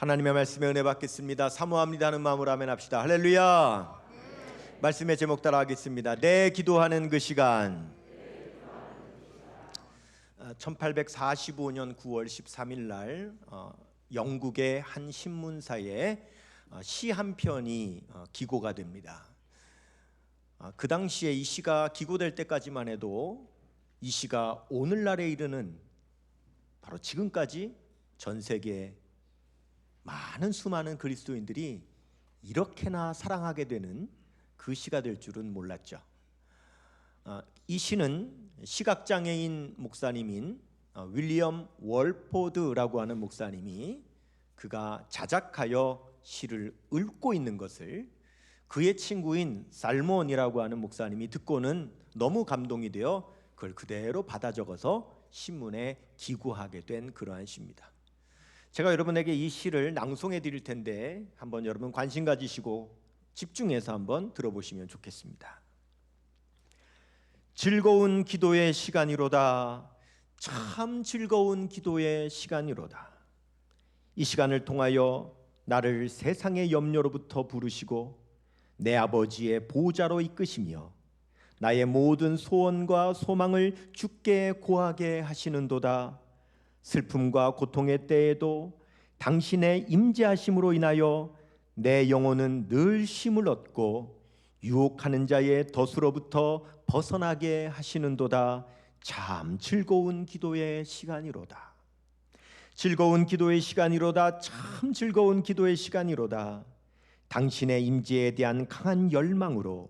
하나님의 말씀에 은혜 받겠습니다. 사모합니다 하는 마음으로 아멘 합시다. 할렐루야. 말씀의 제목 따라 하겠습니다. 내 기도하는 그 시간. 1845년 9월 13일 날 영국의 한 신문사에 시 한 편이 기고가 됩니다. 그 당시에 이 시가 기고될 때까지만 해도 이 시가 오늘날에 이르는 바로 지금까지 전 세계 많은 수많은 그리스도인들이 이렇게나 사랑하게 되는 그 시가 될 줄은 몰랐죠. 이 시는 시각장애인 목사님인 윌리엄 월포드라고 하는 목사님이 그가 자작하여 시를 읊고 있는 것을 그의 친구인 살몬이라고 하는 목사님이 듣고는 너무 감동이 되어 그걸 그대로 받아 적어서 신문에 기고하게 된 그러한 시입니다. 제가 여러분에게 이 시를 낭송해 드릴 텐데 한번 여러분 관심 가지시고 집중해서 한번 들어보시면 좋겠습니다. 즐거운 기도의 시간이로다. 참 즐거운 기도의 시간이로다. 이 시간을 통하여 나를 세상의 염려로부터 부르시고 내 아버지의 보좌로 이끄시며 나의 모든 소원과 소망을 주께 고하게 하시는도다. 슬픔과 고통의 때에도 당신의 임재하심으로 인하여 내 영혼은 늘 쉼을 얻고 유혹하는 자의 덫으로부터 벗어나게 하시는도다. 참 즐거운 기도의 시간이로다. 즐거운 기도의 시간이로다. 참 즐거운 기도의 시간이로다. 당신의 임재에 대한 강한 열망으로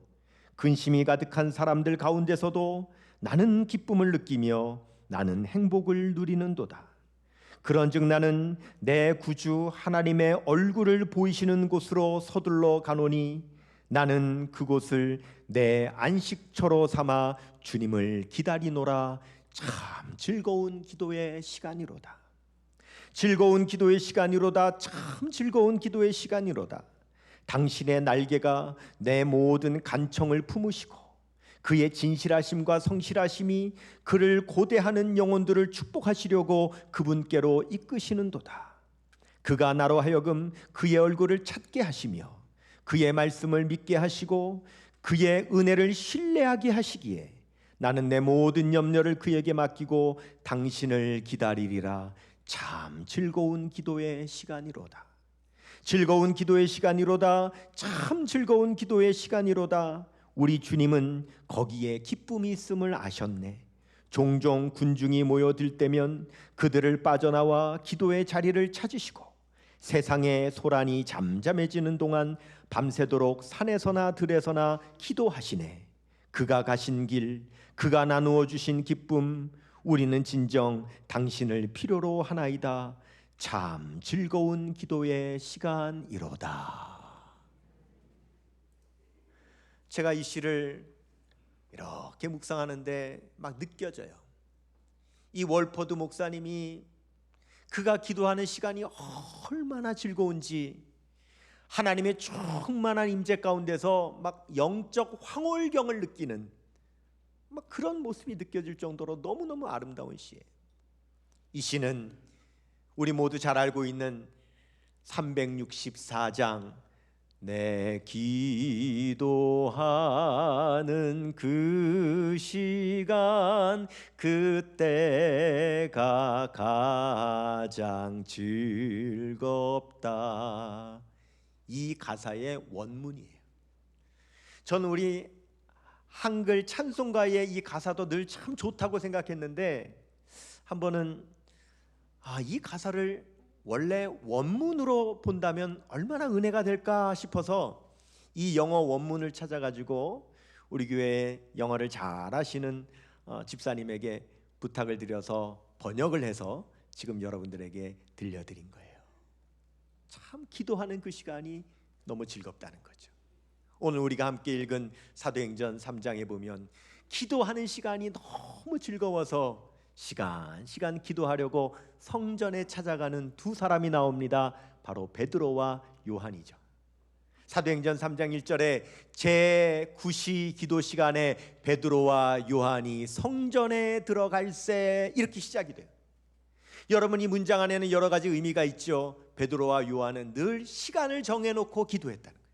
근심이 가득한 사람들 가운데서도 나는 기쁨을 느끼며 나는 행복을 누리는도다. 그런즉 나는 내 구주 하나님의 얼굴을 보이시는 곳으로 서둘러 가노니 나는 그곳을 내 안식처로 삼아 주님을 기다리노라. 참 즐거운 기도의 시간이로다. 즐거운 기도의 시간이로다. 참 즐거운 기도의 시간이로다. 당신의 날개가 내 모든 간청을 품으시고 그의 진실하심과 성실하심이 그를 고대하는 영혼들을 축복하시려고 그분께로 이끄시는도다. 그가 나로 하여금 그의 얼굴을 찾게 하시며 그의 말씀을 믿게 하시고 그의 은혜를 신뢰하게 하시기에 나는 내 모든 염려를 그에게 맡기고 당신을 기다리리라. 참 즐거운 기도의 시간이로다. 즐거운 기도의 시간이로다. 참 즐거운 기도의 시간이로다. 우리 주님은 거기에 기쁨이 있음을 아셨네. 종종 군중이 모여들 때면 그들을 빠져나와 기도의 자리를 찾으시고 세상의 소란이 잠잠해지는 동안 밤새도록 산에서나 들에서나 기도하시네. 그가 가신 길, 그가 나누어 주신 기쁨, 우리는 진정 당신을 필요로 하나이다. 참 즐거운 기도의 시간이로다. 제가 이 시를 이렇게 묵상하는데 막 느껴져요. 이 월포드 목사님이 그가 기도하는 시간이 얼마나 즐거운지, 하나님의 충만한 임재 가운데서 막 영적 황홀경을 느끼는 막 그런 모습이 느껴질 정도로 너무너무 아름다운 시예요. 이 시는 우리 모두 잘 알고 있는 364장 내 기도하는 그 시간 그때가 가장 즐겁다. 이 가사의 원문이에요. 저는 우리 한글 찬송가의 이 가사도 늘 참 좋다고 생각했는데 한 번은 이 가사를 원래 원문으로 본다면 얼마나 은혜가 될까 싶어서 이 영어 원문을 찾아가지고 우리 교회에 영어를 잘하시는 집사님에게 부탁을 드려서 번역을 해서 지금 여러분들에게 들려드린 거예요. 참 기도하는 그 시간이 너무 즐겁다는 거죠. 오늘 우리가 함께 읽은 사도행전 3장에 보면 기도하는 시간이 너무 즐거워서 시간 기도하려고 성전에 찾아가는 두 사람이 나옵니다. 바로 베드로와 요한이죠. 사도행전 3장 1절에 제9시 기도 시간에 베드로와 요한이 성전에 들어갈새 이렇게 시작이 돼요. 여러분, 이 문장 안에는 여러 가지 의미가 있죠. 베드로와 요한은 늘 시간을 정해놓고 기도했다는 거예요.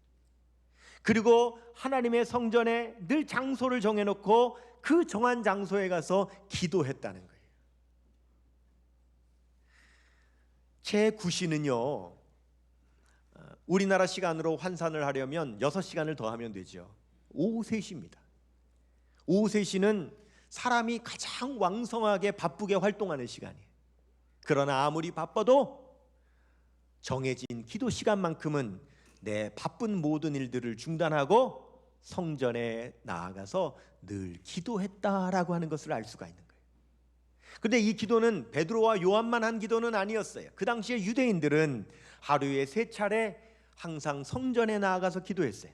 그리고 하나님의 성전에 늘 장소를 정해놓고 그 정한 장소에 가서 기도했다는 거예요. 제 구시는요, 우리나라 시간으로 환산을 하려면 6시간을 더하면 되죠. 오후 3시입니다. 오후 3시는 사람이 가장 왕성하게 바쁘게 활동하는 시간이에요. 그러나 아무리 바빠도 정해진 기도 시간만큼은 내 바쁜 모든 일들을 중단하고 성전에 나아가서 늘 기도했다라고 하는 것을 알 수가 있는 거예요. 그런데 이 기도는 베드로와 요한만 한 기도는 아니었어요. 그 당시에 유대인들은 하루에 3차례 항상 성전에 나아가서 기도했어요.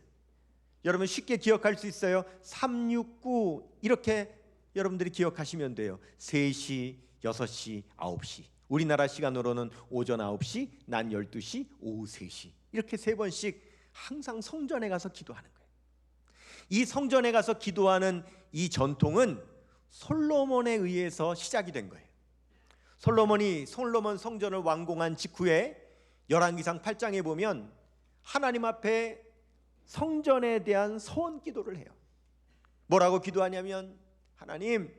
여러분 쉽게 기억할 수 있어요. 369 이렇게 여러분들이 기억하시면 돼요. 3시, 6시, 9시. 우리나라 시간으로는 오전 9시, 낮 12시, 오후 3시. 이렇게 3번씩 항상 성전에 가서 기도하는 거예요. 이 성전에 가서 기도하는 이 전통은 솔로몬에 의해서 시작이 된 거예요. 솔로몬 성전을 완공한 직후에 열왕기상 8장에 보면 하나님 앞에 성전에 대한 서원 기도를 해요. 뭐라고 기도하냐면, 하나님,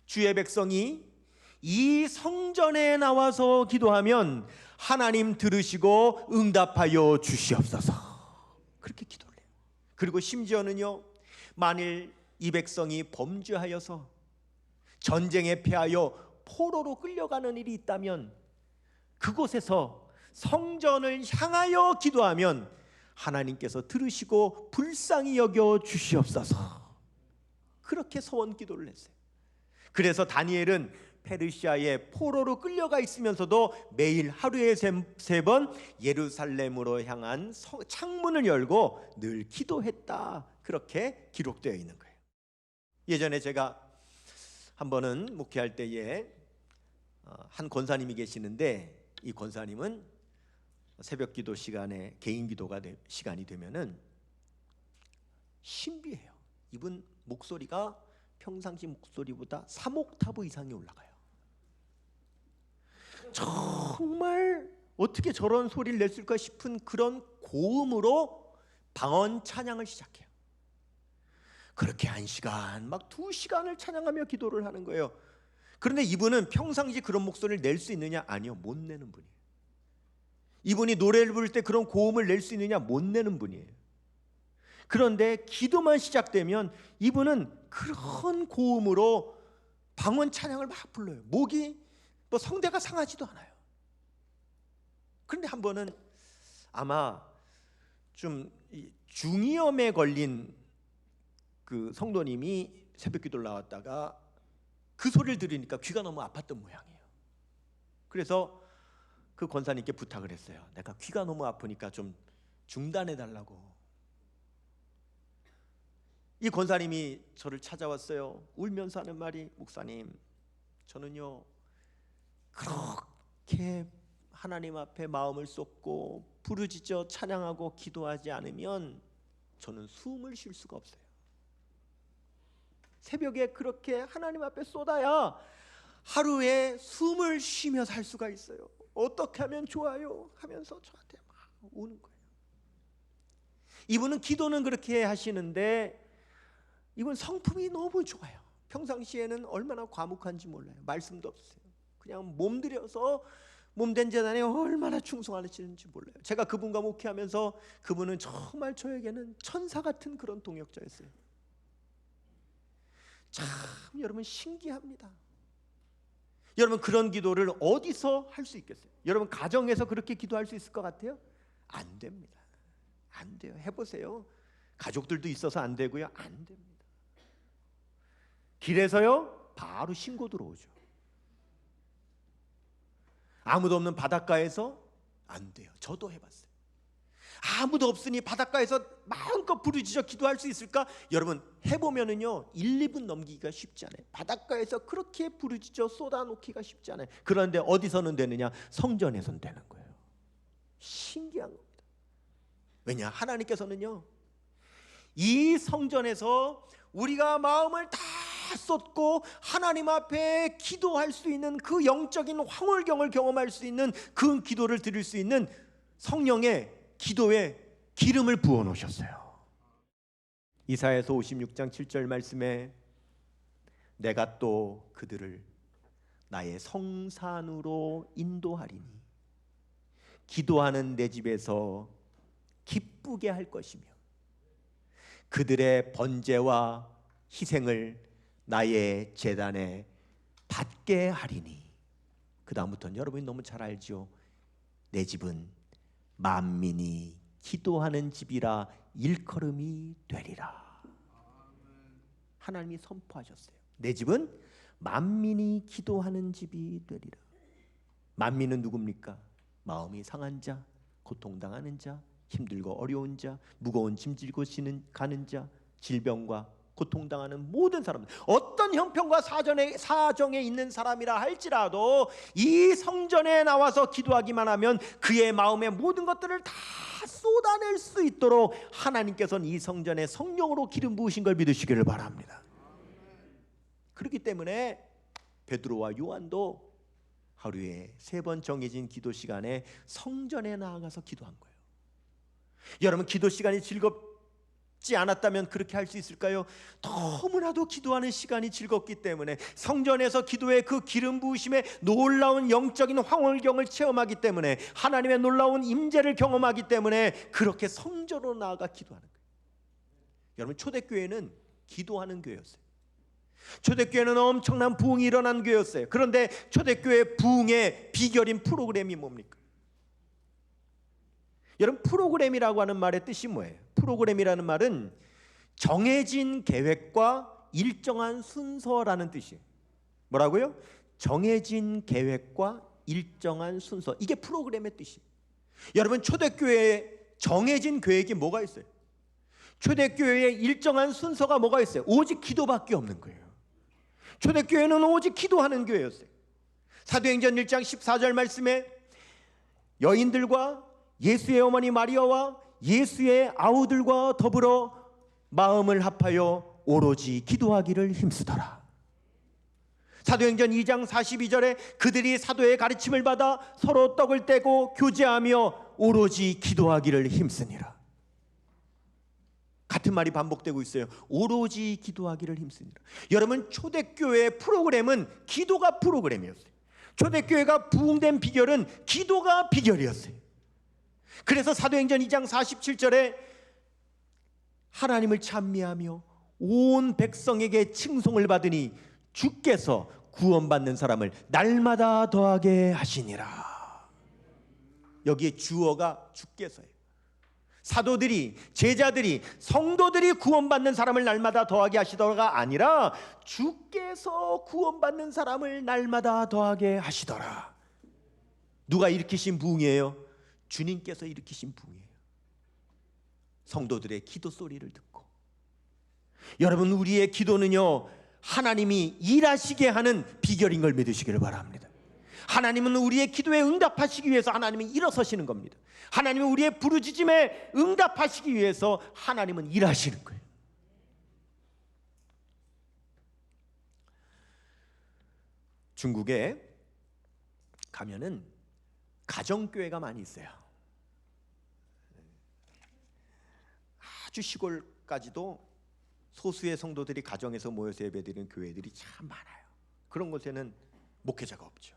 주의 백성이 이 성전에 나와서 기도하면 하나님 들으시고 응답하여 주시옵소서. 그렇게 기도를 해요. 그리고 심지어는요, 만일 이 백성이 범죄하여서 전쟁에 패하여 포로로 끌려가는 일이 있다면 그곳에서 성전을 향하여 기도하면 하나님께서 들으시고 불쌍히 여겨 주시옵소서. 그렇게 서원 기도를 했어요. 그래서 다니엘은 페르시아의 포로로 끌려가 있으면서도 매일 하루에 3번 예루살렘으로 향한 창문을 열고 늘 기도했다. 그렇게 기록되어 있는 거예요. 예전에 제가 한 번은 목회할 때에 한 권사님이 계시는데, 이 권사님은 새벽 기도 시간에 개인 기도가 시간이 되면은 신비해요. 이분 목소리가 평상시 목소리보다 3옥타브 이상이 올라가요. 정말 어떻게 저런 소리를 냈을까 싶은 그런 고음으로 방언 찬양을 시작해요. 그렇게 1시간, 막 2시간을 찬양하며 기도를 하는 거예요. 그런데 이분은 평상시 그런 목소리를 낼 수 있느냐? 아니요, 못 내는 분이에요. 이분이 노래를 부를 때 그런 고음을 낼 수 있느냐? 못 내는 분이에요. 그런데 기도만 시작되면 이분은 그런 고음으로 방언 찬양을 막 불러요. 목이 뭐 성대가 상하지도 않아요. 그런데 한 번은 아마 좀 중이염에 걸린 그 성도님이 새벽 기도를 나왔다가 그 소리를 들으니까 귀가 너무 아팠던 모양이에요. 그래서 그 권사님께 부탁을 했어요. 내가 귀가 너무 아프니까 좀 중단해 달라고. 이 권사님이 저를 찾아왔어요. 울면서 하는 말이, 목사님, 저는요 그렇게 하나님 앞에 마음을 쏟고 부르짖어 찬양하고 기도하지 않으면 저는 숨을 쉴 수가 없어요. 새벽에 그렇게 하나님 앞에 쏟아야 하루에 숨을 쉬며 살 수가 있어요. 어떻게 하면 좋아요? 하면서 저한테 막 우는 거예요. 이분은 기도는 그렇게 하시는데 이분 성품이 너무 좋아요. 평상시에는 얼마나 과묵한지 몰라요. 말씀도 없어요. 그냥 몸들여서 몸된 재단에 얼마나 충성하시는지 몰라요. 제가 그분과 목회하면서 그분은 정말 저에게는 천사 같은 그런 동역자였어요. 참 여러분 신기합니다. 여러분 그런 기도를 어디서 할 수 있겠어요? 여러분 가정에서 그렇게 기도할 수 있을 것 같아요? 안 됩니다. 안 돼요. 해보세요. 가족들도 있어서 안 되고요. 안 됩니다. 길에서요 바로 신고 들어오죠. 아무도 없는 바닷가에서 안 돼요. 저도 해봤어요. 아무도 없으니 바닷가에서 마음껏 부르짖어 기도할 수 있을까? 여러분 해보면은요 1, 2분 넘기기가 쉽지 않아요. 바닷가에서 그렇게 부르짖어 쏟아놓기가 쉽지 않아요. 그런데 어디서는 되느냐? 성전에서는 되는 거예요. 신기한 겁니다. 왜냐? 하나님께서는요 이 성전에서 우리가 마음을 다 다 썼고 하나님 앞에 기도할 수 있는 그 영적인 황홀경을 경험할 수 있는 그 기도를 드릴 수 있는 성령의 기도에 기름을 부어 놓으셨어요. 이사야서 56장 7절 말씀에 내가 또 그들을 나의 성산으로 인도하리니 기도하는 내 집에서 기쁘게 할 것이며 그들의 번제와 희생을 나의 제단에 받게 하리니. 그 다음부터는 여러분이 너무 잘 알죠. 내 집은 만민이 기도하는 집이라 일컬음이 되리라. 하나님이 선포하셨어요. 내 집은 만민이 기도하는 집이 되리라. 만민은 누굽니까? 마음이 상한 자, 고통당하는 자, 힘들고 어려운 자, 무거운 짐 지고 가는 자, 질병과 고통당하는 모든 사람들, 어떤 형편과 사정에 있는 사람이라 할지라도 이 성전에 나와서 기도하기만 하면 그의 마음의 모든 것들을 다 쏟아낼 수 있도록 하나님께서는 이 성전에 성령으로 기름 부으신 걸 믿으시기를 바랍니다. 그렇기 때문에 베드로와 요한도 하루에 3번 정해진 기도 시간에 성전에 나아가서 기도한 거예요. 여러분, 기도 시간이 즐겁지 않았다면 그렇게 할 수 있을까요? 너무나도 기도하는 시간이 즐겁기 때문에, 성전에서 기도의 그 기름 부으심의 놀라운 영적인 황홀경을 체험하기 때문에, 하나님의 놀라운 임재를 경험하기 때문에 그렇게 성전으로 나아가 기도하는 거예요. 여러분, 초대교회는 기도하는 교회였어요. 초대교회는 엄청난 부흥이 일어난 교회였어요. 그런데 초대교회 부흥의 비결인 프로그램이 뭡니까? 여러분, 프로그램이라고 하는 말의 뜻이 뭐예요? 프로그램이라는 말은 정해진 계획과 일정한 순서라는 뜻이에요. 뭐라고요? 정해진 계획과 일정한 순서. 이게 프로그램의 뜻이에요. 여러분, 초대교회에 정해진 계획이 뭐가 있어요? 초대교회에 일정한 순서가 뭐가 있어요? 오직 기도밖에 없는 거예요. 초대교회는 오직 기도하는 교회였어요. 사도행전 1장 14절 말씀에 여인들과 예수의 어머니 마리아와 예수의 아우들과 더불어 마음을 합하여 오로지 기도하기를 힘쓰더라. 사도행전 2장 42절에 그들이 사도의 가르침을 받아 서로 떡을 떼고 교제하며 오로지 기도하기를 힘쓰니라. 같은 말이 반복되고 있어요. 오로지 기도하기를 힘쓰니라. 여러분, 초대교회의 프로그램은 기도가 프로그램이었어요. 초대교회가 부흥된 비결은 기도가 비결이었어요. 그래서 사도행전 2장 47절에 하나님을 찬미하며 온 백성에게 칭송을 받으니 주께서 구원받는 사람을 날마다 더하게 하시니라. 여기에 주어가 주께서예요. 사도들이, 제자들이, 성도들이 구원받는 사람을 날마다 더하게 하시더라가 아니라 주께서 구원받는 사람을 날마다 더하게 하시더라. 누가 일으키신 부흥이에요? 주님께서 일으키신 부흥이에요. 성도들의 기도 소리를 듣고. 여러분, 우리의 기도는요, 하나님이 일하시게 하는 비결인 걸 믿으시기를 바랍니다. 하나님은 우리의 기도에 응답하시기 위해서 하나님이 일어서시는 겁니다. 하나님은 우리의 부르짖음에 응답하시기 위해서 하나님은 일하시는 거예요. 중국에 가면은 가정교회가 많이 있어요. 아주 시골까지도 소수의 성도들이 가정에서 모여서 예배드리는 교회들이 참 많아요. 그런 곳에는 목회자가 없죠.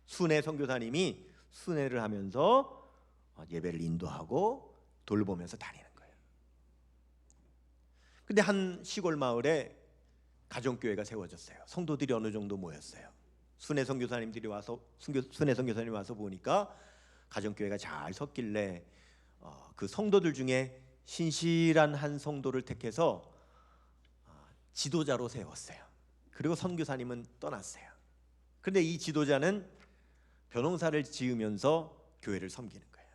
순회 선교사님이 순회를 하면서 예배를 인도하고 돌보면서 다니는 거예요. 근데 한 시골 마을에 가정교회가 세워졌어요. 성도들이 어느 정도 모였어요. 순회 선교사님이 와서 보니까 가정교회가 잘 섰길래 그 성도들 중에 신실한 한 성도를 택해서 지도자로 세웠어요. 그리고 선교사님은 떠났어요. 그런데 이 지도자는 벼농사를 지으면서 교회를 섬기는 거예요.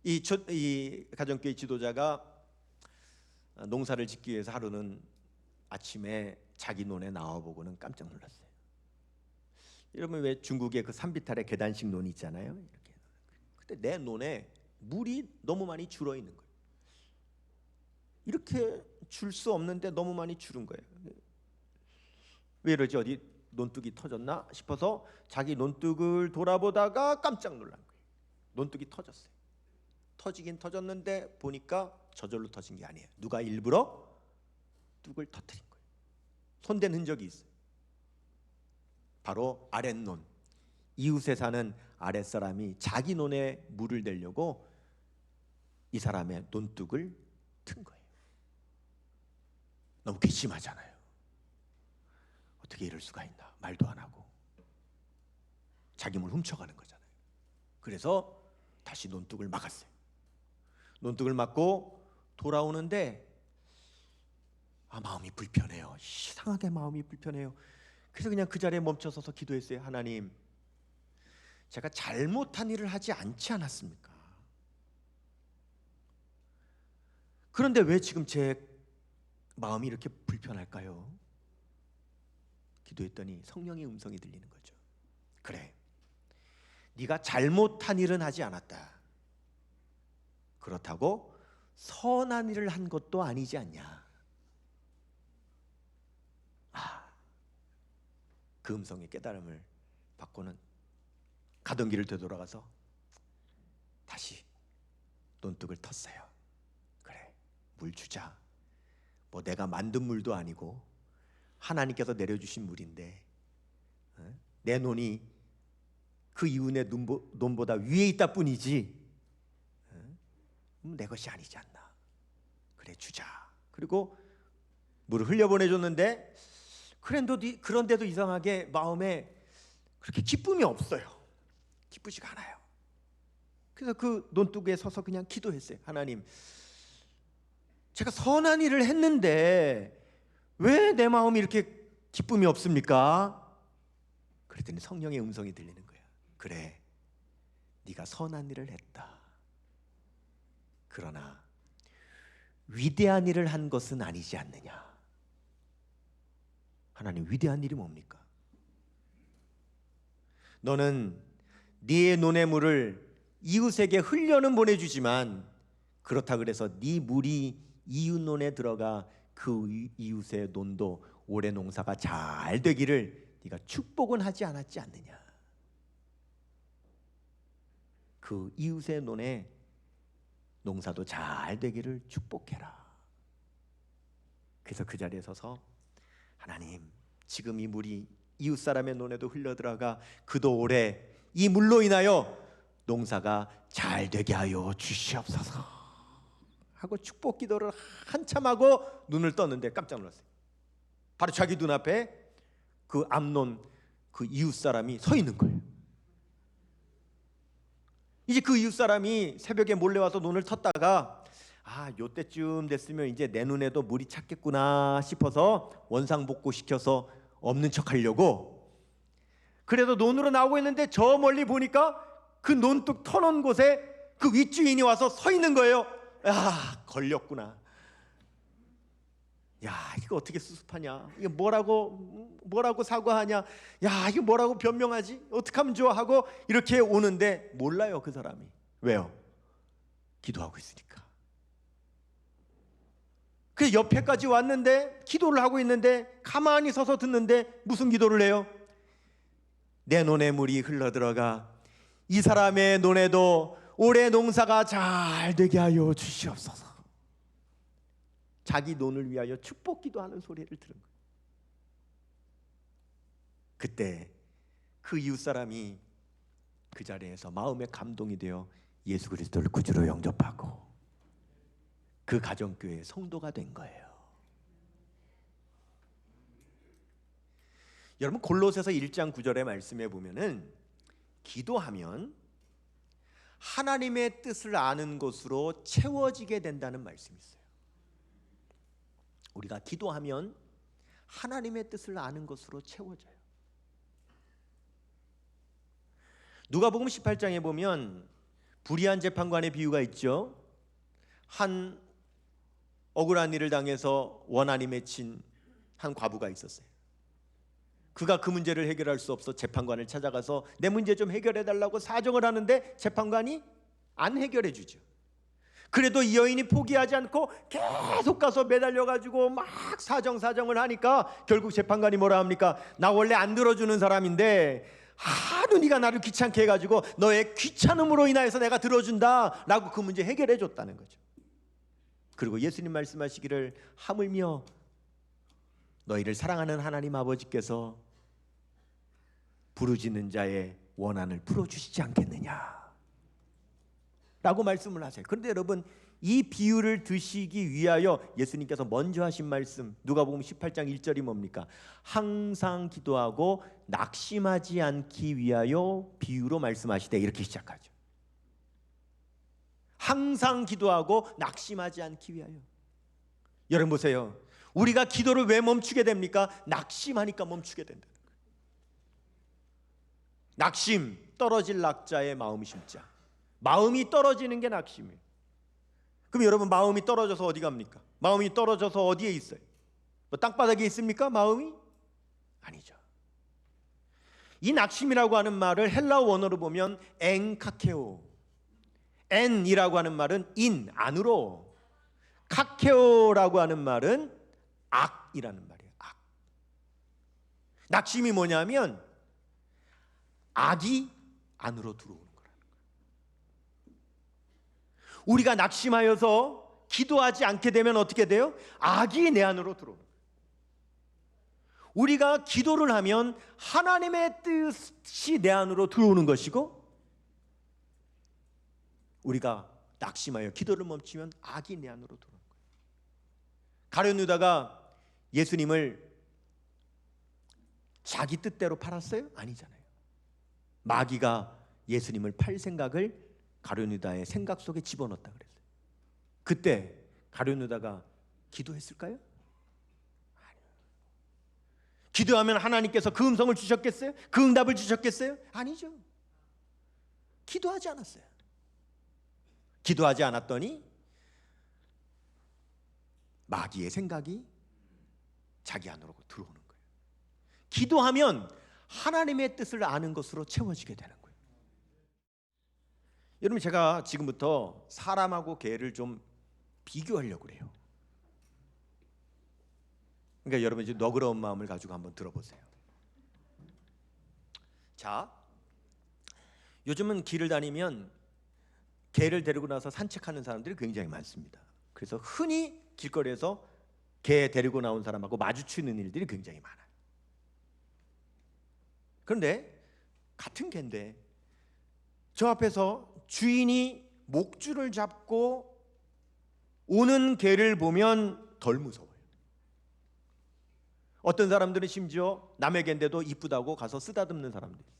이 가정교회 지도자가 농사를 짓기 위해서 하루는 아침에 자기 논에 나와보고는 깜짝 놀랐어요. 여러분, 왜 중국에 그 산비탈에 계단식 논이 있잖아요. 이렇게. 근데 내 논에 물이 너무 많이 줄어 있는 거예요. 이렇게 줄 수 없는데 너무 많이 주는 거예요. 왜 이러지? 어디 논둑이 터졌나 싶어서 자기 논둑을 돌아보다가 깜짝 놀란 거예요. 논둑이 터졌어요. 터지긴 터졌는데 보니까 저절로 터진 게 아니에요. 누가 일부러 뚝을 터뜨린 거예요. 손댄 흔적이 있어요. 바로 아랫논, 이웃에 사는 아랫사람이 자기 논에 물을 대려고 이 사람의 논둑을 튼 거예요. 너무 괘씸하잖아요. 어떻게 이럴 수가 있나. 말도 안 하고 자기 물 훔쳐가는 거잖아요. 그래서 다시 논둑을 막았어요. 논둑을 막고 돌아오는데 마음이 불편해요. 이상하게 마음이 불편해요. 그래서 그냥 그 자리에 멈춰서서 기도했어요. 하나님, 제가 잘못한 일을 하지 않지 않았습니까? 그런데 왜 지금 제 마음이 이렇게 불편할까요? 기도했더니 성령의 음성이 들리는 거죠. 그래, 네가 잘못한 일은 하지 않았다. 그렇다고 선한 일을 한 것도 아니지 않냐. 그 음성의 깨달음을 받고는 가던 길을 되돌아가서 다시 논둑을 텄어요. 그래, 물 주자. 뭐 내가 만든 물도 아니고 하나님께서 내려주신 물인데 내 논이 그 이웃의 논보다 위에 있다 뿐이지 내 것이 아니지 않나. 그래, 주자. 그리고 물을 흘려보내줬는데 그런데도 이상하게 마음에 그렇게 기쁨이 없어요. 기쁘지가 않아요. 그래서 그 논둑에 서서 그냥 기도했어요. 하나님, 제가 선한 일을 했는데 왜 내 마음이 이렇게 기쁨이 없습니까? 그랬더니 성령의 음성이 들리는 거야. 그래, 네가 선한 일을 했다. 그러나 위대한 일을 한 것은 아니지 않느냐. 하나님, 위대한 일이 뭡니까? 너는 네 논의 물을 이웃에게 흘려는 보내주지만 그렇다 그래서 네 물이 이웃 논에 들어가 그 이웃의 논도 올해 농사가 잘 되기를 네가 축복은 하지 않았지 않느냐. 그 이웃의 논에 농사도 잘 되기를 축복해라. 그래서 그 자리에 서서 하나님, 지금 이 물이 이웃 사람의 논에도 흘러들어가 그도 올해 이 물로 인하여 농사가 잘 되게 하여 주시옵소서 하고 축복 기도를 한참 하고 눈을 떴는데 깜짝 놀랐어요. 바로 자기 눈앞에 그 암논 그 이웃 사람이 서 있는 거예요. 이제 그 이웃 사람이 새벽에 몰래 와서 논을 텄다가 요때쯤 됐으면 이제 내 눈에도 물이 찼겠구나 싶어서 원상복구 시켜서 없는 척 하려고 그래도 논으로 나오고 있는데 저 멀리 보니까 그 논둑 터놓은 곳에 그 윗주인이 와서 서 있는 거예요. 걸렸구나. 이거 어떻게 수습하냐. 이거 뭐라고 사과하냐. 이거 뭐라고 변명하지. 어떻게 하면 좋아 하고 이렇게 오는데 몰라요, 그 사람이. 왜요? 기도하고 있으니까. 그 옆에까지 왔는데 기도를 하고 있는데 가만히 서서 듣는데 무슨 기도를 해요? 내 논에 물이 흘러들어가 이 사람의 논에도 올해 농사가 잘 되게 하여 주시옵소서. 자기 논을 위하여 축복 기도하는 소리를 들은 거예요. 그때 그 이웃 사람이 그 자리에서 마음에 감동이 되어 예수 그리스도를 구주로 영접하고 그 가정교회의 성도가 된 거예요. 여러분, 골로새서 1장 9절의 말씀에 보면은 기도하면 하나님의 뜻을 아는 것으로 채워지게 된다는 말씀이 있어요. 우리가 기도하면 하나님의 뜻을 아는 것으로 채워져요. 누가복음 18장에 보면 불의한 재판관의 비유가 있죠. 한 억울한 일을 당해서 원한이 맺힌 한 과부가 있었어요. 그가 그 문제를 해결할 수 없어 재판관을 찾아가서 내 문제 좀 해결해 달라고 사정을 하는데 재판관이 안 해결해 주죠. 그래도 이 여인이 포기하지 않고 계속 가서 매달려가지고 막 사정을 하니까 결국 재판관이 뭐라 합니까? 나 원래 안 들어주는 사람인데 하도 네가 나를 귀찮게 해가지고 너의 귀찮음으로 인하여서 내가 들어준다 라고 그 문제 해결해 줬다는 거죠. 그리고 예수님 말씀하시기를 하물며 너희를 사랑하는 하나님 아버지께서 부르짖는 자의 원한을 풀어주시지 않겠느냐 라고 말씀을 하세요. 그런데 여러분, 이 비유를 드시기 위하여 예수님께서 먼저 하신 말씀, 누가복음 18장 1절이 뭡니까? 항상 기도하고 낙심하지 않기 위하여 비유로 말씀하시되, 이렇게 시작하죠. 항상 기도하고 낙심하지 않기 위하여. 여러분 보세요, 우리가 기도를 왜 멈추게 됩니까? 낙심하니까 멈추게 된다는 거예요. 낙심, 떨어질 낙자의 마음 심자. 마음이 떨어지는 게 낙심이에요. 그럼 여러분, 마음이 떨어져서 어디 갑니까? 마음이 떨어져서 어디에 있어요? 뭐 땅바닥에 있습니까? 마음이? 아니죠. 이 낙심이라고 하는 말을 헬라어 원어로 보면 엔카케오, 엔이라고 하는 말은 인, 안으로, 카케오라고 하는 말은 악이라는 말이에요. 악. 낙심이 뭐냐면 악이 안으로 들어오는 거라는 거예요. 우리가 낙심하여서 기도하지 않게 되면 어떻게 돼요? 악이 내 안으로 들어오는 거예요. 우리가 기도를 하면 하나님의 뜻이 내 안으로 들어오는 것이고, 우리가 낙심하여 기도를 멈추면 악이 내 안으로 들어오는 거예요. 가룟 유다가 예수님을 자기 뜻대로 팔았어요? 아니잖아요. 마귀가 예수님을 팔 생각을 가룟 유다의 생각 속에 집어넣었다 그랬어요. 그때 가룟 유다가 기도했을까요? 아니요. 기도하면 하나님께서 그 음성을 주셨겠어요? 그 응답을 주셨겠어요? 아니죠. 기도하지 않았어요. 기도하지 않았더니 마귀의 생각이 자기 안으로 들어오는 거예요. 기도하면 하나님의 뜻을 아는 것으로 채워지게 되는 거예요. 여러분, 제가 지금부터 사람하고 개를 좀 비교하려고 그래요. 그러니까 여러분, 이제 너그러운 마음을 가지고 한번 들어보세요. 자, 요즘은 길을 다니면 개를 데리고 나서 산책하는 사람들이 굉장히 많습니다. 그래서 흔히 길거리에서 개 데리고 나온 사람하고 마주치는 일들이 굉장히 많아요. 그런데 같은 개인데 저 앞에서 주인이 목줄을 잡고 오는 개를 보면 덜 무서워요. 어떤 사람들은 심지어 남의 개인데도 이쁘다고 가서 쓰다듬는 사람도 있어요.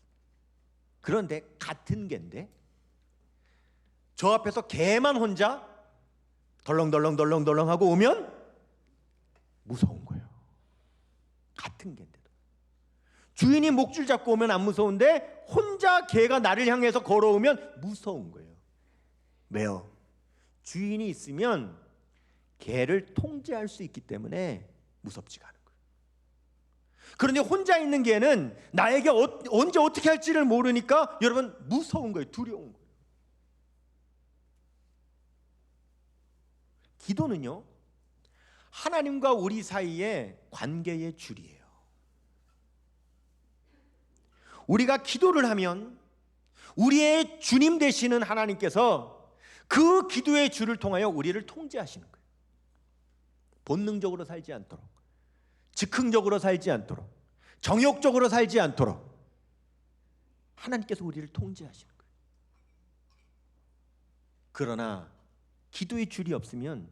그런데 같은 개인데 저 앞에서 개만 혼자 덜렁덜렁 하고 오면 무서운 거예요. 같은 개인데도. 주인이 목줄 잡고 오면 안 무서운데 혼자 개가 나를 향해서 걸어오면 무서운 거예요. 왜요? 주인이 있으면 개를 통제할 수 있기 때문에 무섭지가 않은 거예요. 그런데 혼자 있는 개는 나에게 언제 어떻게 할지를 모르니까 여러분 무서운 거예요. 두려운 거예요. 기도는요, 하나님과 우리 사이의 관계의 줄이에요. 우리가 기도를 하면 우리의 주님 되시는 하나님께서 그 기도의 줄을 통하여 우리를 통제하시는 거예요. 본능적으로 살지 않도록, 즉흥적으로 살지 않도록, 정욕적으로 살지 않도록 하나님께서 우리를 통제하시는 거예요. 그러나 기도의 줄이 없으면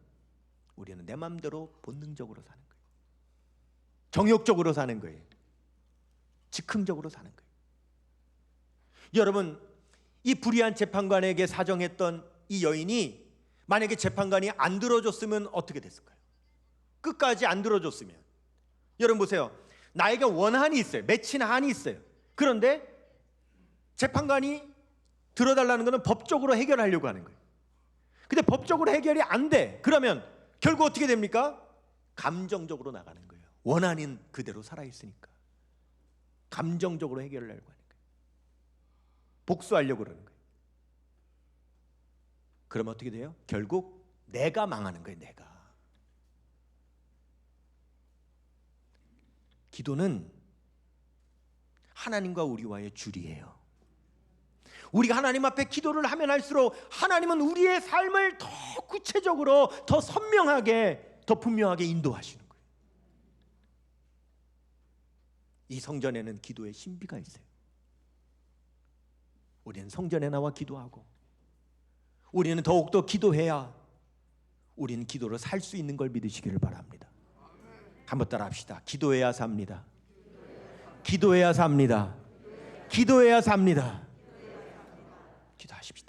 우리는 내 마음대로 본능적으로 사는 거예요. 정욕적으로 사는 거예요. 즉흥적으로 사는 거예요. 여러분, 이 불의한 재판관에게 사정했던 이 여인이 만약에 재판관이 안 들어줬으면 어떻게 됐을까요? 끝까지 안 들어줬으면. 여러분 보세요. 나에게 원한이 있어요. 맺힌 한이 있어요. 그런데 재판관이 들어달라는 것은 법적으로 해결하려고 하는 거예요. 근데 법적으로 해결이 안 돼. 그러면 결국 어떻게 됩니까? 감정적으로 나가는 거예요. 원한은 그대로 살아있으니까 감정적으로 해결을 하려고 하는 거예요. 복수하려고 그러는 거예요. 그러면 어떻게 돼요? 결국 내가 망하는 거예요. 내가. 기도는 하나님과 우리와의 줄이에요. 우리가 하나님 앞에 기도를 하면 할수록 하나님은 우리의 삶을 더 구체적으로, 더 선명하게, 더 분명하게 인도하시는 거예요. 이 성전에는 기도의 신비가 있어요. 우리는 성전에 나와 기도하고, 우리는 더욱더 기도해야 우리는 기도로 살 수 있는 걸 믿으시기를 바랍니다. 한번 따라 합시다. 기도해야 삽니다. 기도해야 삽니다. 기도해야 삽니다. 기도하십시다.